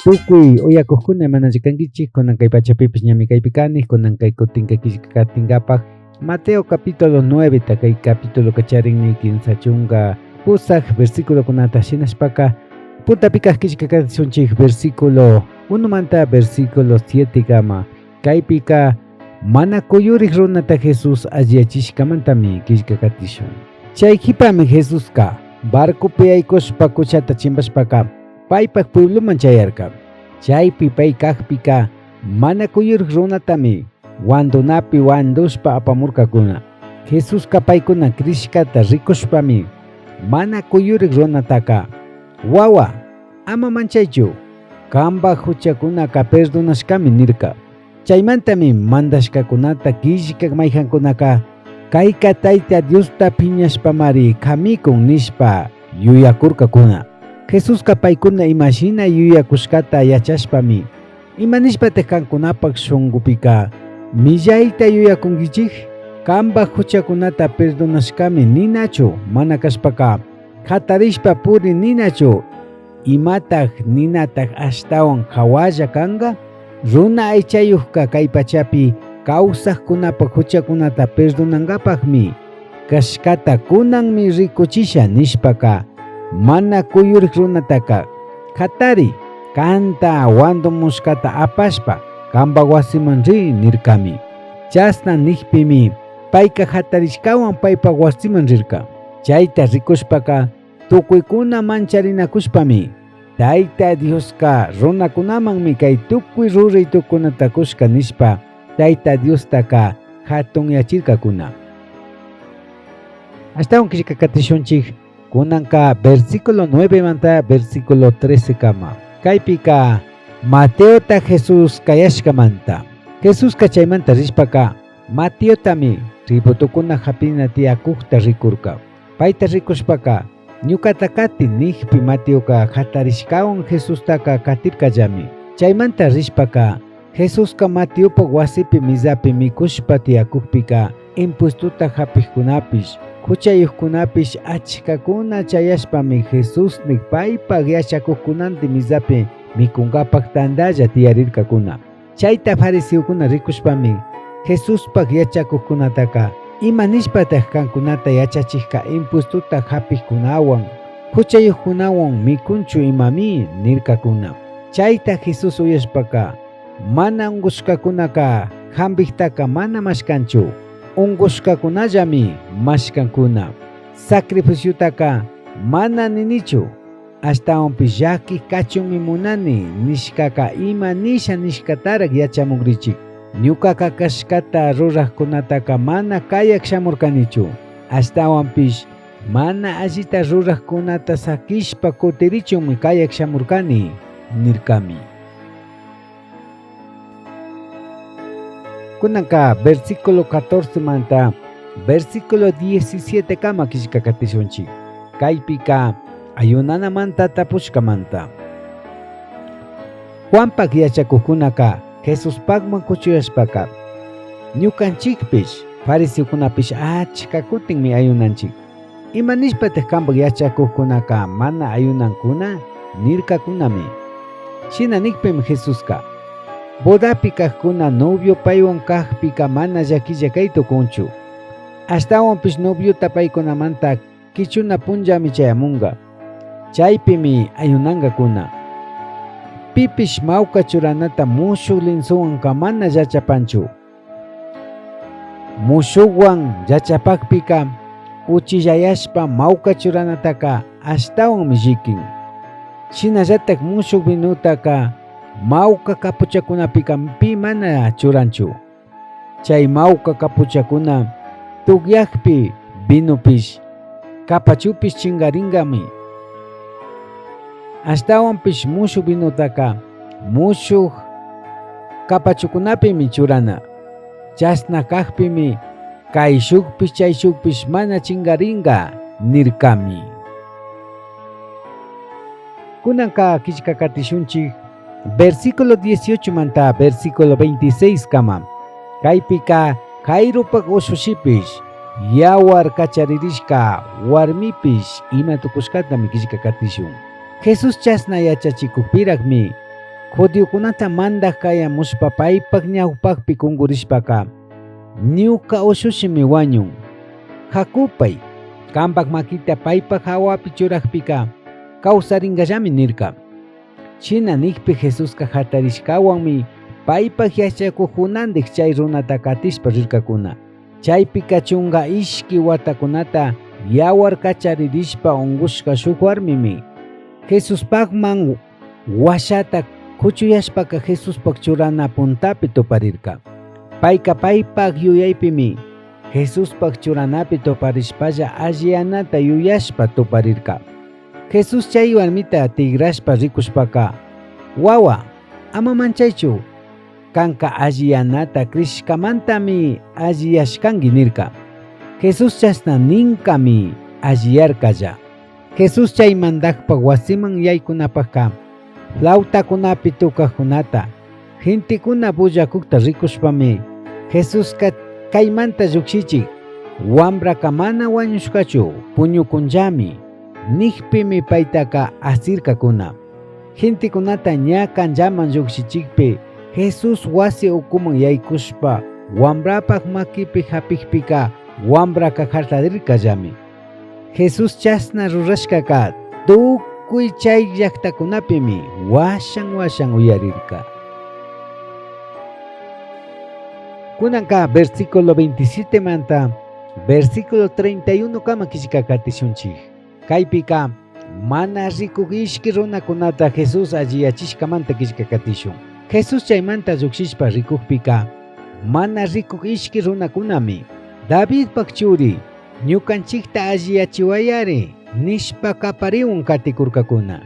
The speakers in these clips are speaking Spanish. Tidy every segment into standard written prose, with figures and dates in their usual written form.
Tukuy uyakuqkuna manachikankichik kunan kay pachapipish ñami kaypi kani kunan kay kutinkakinkapaq Mateo capítulo 9 kay capítulo kacharinmi kinsachunqa pusaq versículokunata shinashpaqa puntapika kishkakasunchik versículo 1 manta versículo 7 kama kaypika mana kuyuriq runata Jesús alliyachishkamantami kishkakatishun. Chaykipami Jesusqa barcupi yaykushpa kuchata chimpashpaqa paypak puebloman chayarka. Chaypi pay kaqpika mana kuyuriq runatami wandunapi wandushpa apamurkakuna. Jesusqa paykuna krishkata rikushpami mana kuyuriq runataka wawa ama manchaychu qanpak huchakunaka perdonashkami nirka. Chaymantami mandashkakunata killkak mayjankunaka kayka tayta Diosta phiñashpamari kamikun nishpa yuyakurkakuna. Jesusqa paykuna imashina yuyakushkata yachashpami imanishpataq kankunapak shunqupika millayta yuyakunkichik qanpak huchakunata perdonashkami ninachu mana kashpaqa qatarishpa puri ninachu imataq ninataq ashtawan hawalla kanqa. Runa aychayuqqa kay pachapi kawsaqkunapak huchakunata perdonanqapaqmi kashkata kunanmi rikuchisha nishpaqa mana kuyuriq runataka qatari kanta wandumushkata apashpa qanpak wasiman ri nirkami. Chasna niqpimi payqa qatarishkawan paypak wasiman rirka. Chayta rikushpaqa tukuykuna mancharinakushpami Tayta Diosqa runakunamanmi kay tukuy ruraytukunata kushka nishpa Tayta Diostaqa hatunyachirkakuna. Ashtawan kishkakatishunchik kunanqa versículo 9 manta versículo 13 kama. Kaypika Mateota Jesús kayashkamanta. Jesusqa chaymanta rishpaqa Mateotami ributukuna hapina tiyakuqta rikurka. Payta rikushpaqa ñukata kati niqpi Mateoqa qatarishkawan Jesustaqa katirkallami. Chaymanta rishpaqa Jesusqa Mateopak wasipi misapi mikushpa tiyakuqpika impuestuta hapiqkunapish huchayuqkunapish achkakuna chayashpami Jesusnik paypak yachakuqkunanti misapi mikunqapak tandalla tiyarirkakuna. Chayta fariseokuna rikushpami Jesuspak yachakuqkunataqa imanishpataq kankunata yachachikka impuestuta hapiqkunawan huchayuqkunawan mikunchu imami nirkakuna. Chayta Jesus uyashpaqa mana ungushkakunaqa hampiqtaqa mana mashkanchu ungushkakunallami mashkankuna. Sacrificiotaqa mana ninichu ashtawanpish llakiq kachunmi munani nishkaqa ima nisha nishkataraq yachamugrichik. Ñukaqa kashkata ruraqkunataqa mana kayak shamurkanichu ashtawanpish mana allita ruraqkunata sakishpa kutirichunmi kayak shamurkani nirkami. Kunanqa versículo 14 manta versículo 17 kama kishkakatishunchik. Kaypika ayunanamanta tapushkamanta. Juanpak yachakuqkunaqa Jesuspakman kuchuyashpaqa ñukanchikpish fariseokunapish achka kutinmi ayunanchik. Imanishpataq kanpak yachakuqkunaqa mana ayunankuna nirkakunami. Shina niqpim Jesusqa bodapi kaqkuna novio paywan kaqpika mana llakilla kaytukunchu. Ashtawanpish noviota paykunamanta kichuna punllami chayamunqa. Chaypimi ayunanqakuna. Pipish mawka churanata mushuq linsuwanqa mana yachapanchu. Mushuqwan yachapaqpika uchillayashpa mawka churanataqa ashtawan llikin. Shinallatak mushuq vinutaqa mawka kapuchakunapika pi mana churanchu. Chay mawka kapuchakuna tukyaqpi vinupish kapachupish chingaringami. Ashtawanpish mushuq vinutaqa mushuq kapachukunapimi churana. Chasna kaqpimi kay shukpish chay shukpish mana chingaringa nirkami. Kunanqa kishkakatishunchik versículo 18 manta versículo 26 kama. Kaypika Jairopak usushipish yawar kacharirishka warmipish ima tukushkatami kishkakatishun. Jesús chasna yachachikukpiraqmi judiokunata mandaq kayamushpa paypaq ñawpaqpi kungurishpaka ñuqa ushushimi wañun. Hakupay kanpak makita paypaq hawapi churaqpika kawsaringallami nirka. China nikpi Jesusqa hatarishkawanmi paypaq yachakuq hunandik chay runata katishpa rirkakuna. Chaypika chunga ishki watakunata yawar kacharirishpa ungushka shuk warmimi Jesuspaqman washata kuchuyashpaka Jesuspaq churana puntapi tuparirka. Payka paypaq yuyaypimi Jesuspaq churanapi tuparishpalla alliyanata yuyashpa tuparirka. Jesus chay warmita tigrashpa rikushpaka wawa ama manchaychu kanka alliyanata krishkamantami alliyashkanki nirka. Jesus chasna ninkami alliyarkalla. Jesus chay mandaqpa wasiman yaykunapaqka flautakunapi tukaqkunata gentikuna bullakukta rikushpami Jesusqa kaymanta llukshichik wambraka mana wañushkachu puñukunllami nikpimi paytaka asirkakuna. Gentikunata ña kanllaman llukshichikpi Jesus wasi ukuman yaykushpa wambrapaq makipi hapikpika wambraka hartarirkallami. Jesus chasna rurashkaka tukuy chay llaqtakunapimi washan uyarirka. Kunanka versículo 27 manta versículo 31 kama kishkakatishunchik. Kaypika mana rikuq ishki runakunata Jesus alliyachishkamanta kishkakatishun. Jesus chaymanta lluksishpa rikuqpika mana rikuq ishki runakunami Davidpaq churi ñukanchikta alliyachiwayari nishpa kapariwan katikurkakuna.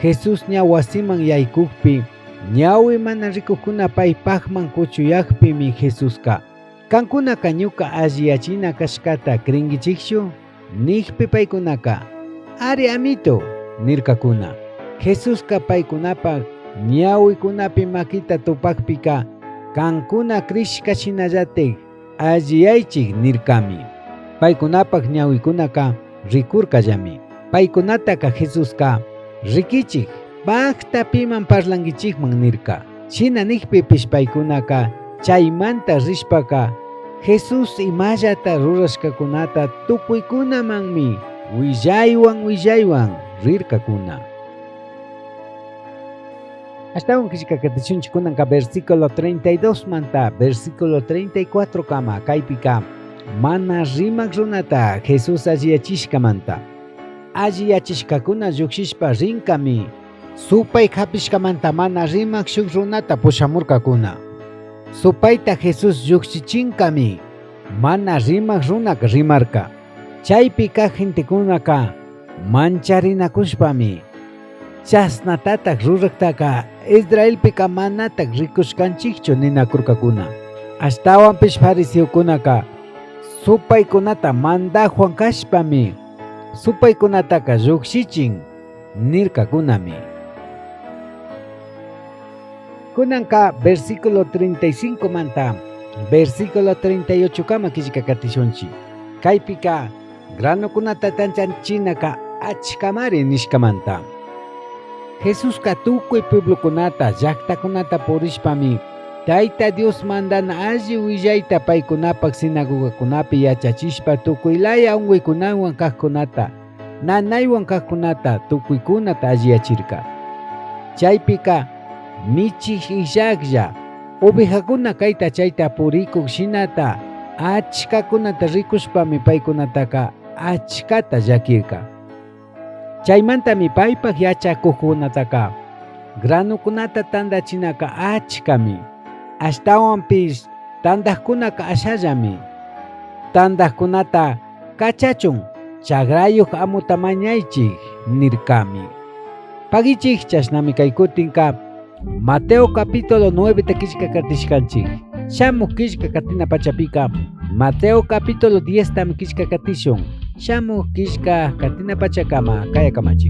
Jesus ña wasiman yaykuqpi ñawi mana rikuqkuna paypaqman kuchuyaqpimi Jesusqa kankunaka ñuka alliyachina kashkata krinkichikshu nikpi paykunaka ari amito nirkakuna. Jesusqa paykunapaq ñawikunapi makita tupaqpika kankuna krishkashinallatik alliyaychik nirkami. Paykunapaq ñawikunaka rikurkallami. Paykunataka Jesusqa rikichik paqtapiman parlankichikman nirka. China nikpipish paykunaka chaymanta rishpaka Jesus imallata rurashkakunata tukuykunamanmi willaywan rirkakuna. Ashtawan kishkakatishunchik kunanka versículo 32 manta versículo 34 kama kaypika mana rimaq runata Jesus alliyachishkamanta. Alliyachishkakuna llukshishpa rinkami supay hapishkamanta mana rimaq shuk runata pushamurkakuna. Supayta Jesus llukshichinkami mana rimaq runaka rimarka. Chaypika gentekunaka mancharinakushpami chasnatatak ruraqtaka Israelpika manatak rikushkanchikchu ninakurkakuna. Ashtawanpish fariseukunaka supaykunata mandaqwan kashpami supaykunataka lluksichin nirkakunami. Kunanka versículo 35 manta versículo 38 kama kishkakatishunchi. Kaypika granukunata tanchanchinaqa achkamari nishkamanta. Jesusqa tukuy pueblokunata llaqtakunata purishpami Tayta Dios mandana alli willayta paykunapaq sinagogakunapi yachachishpa tukuylaya unquykunawan kaqkunata nanaywan kaqkunata tukuykunata alliyachirka. Chaypika michik illaqlla ovejakuna kayta chayta purikuq shinata achkakunata rikushpami paykunataka achkata llakirka. Chaymantami paypaq yachakuqkunataka granukunata tandachinaka achkami. Ashtawanpish tandaqkunaka ashallami. Tandaqkunata kachachun chagrayuq amuta mañaychik nirkami. Pagichik chasnami kay kutinka Mateo capítulo 9 ta kishkakatishkanchik. Shamuq kishkakatina pachapika Mateo capítulo 10 tam kishkakatishun. Shamuq kishkakatina pachakama kayakamachi.